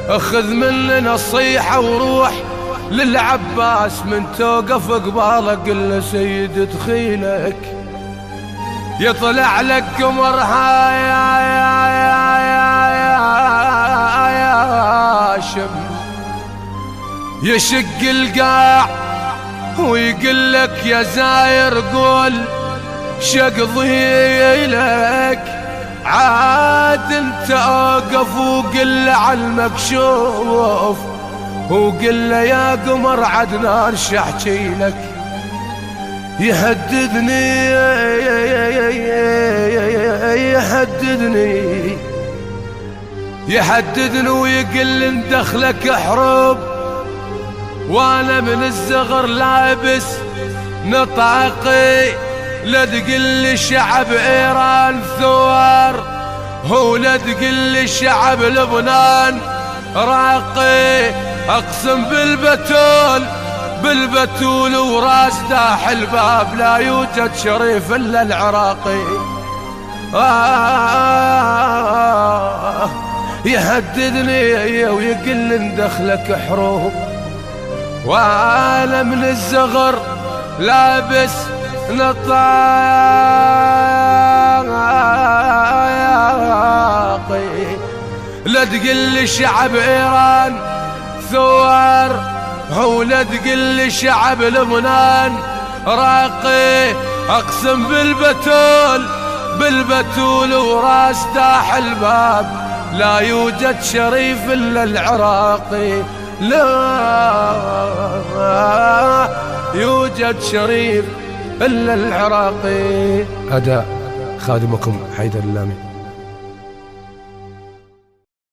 اخذ مني نصيحة وروح للعباس من توقف قبالك قل له سيد دخيلك يطلع لك قمر هاشم يشق القاع ويقول لك يا زاير قول شقضي لك عاد انت اوقف وقل له على المكشوف وقل له يا قمر عدنان شحكي لك يهددني يهددني ويقل ان دخلك حروب وانا من الزغر لابس نطاقي لا تقل شعب ايران ثوار هو لا تقل شعب لبنان راقي اقسم بالبتول وراس داح الباب لا يوجد شريف الا العراقي يهددني ويقل ان دخلك حروب وانا من الزغر لابس نطاقي لا تقل شعب ايران ثوار هو لا تقل شعب لبنان راقي اقسم بالبتول وراس داح الباب لا يوجد شريف الا العراقي لا يوجد شريف إلا العراقي. أداء خادمكم حيدر اللامي.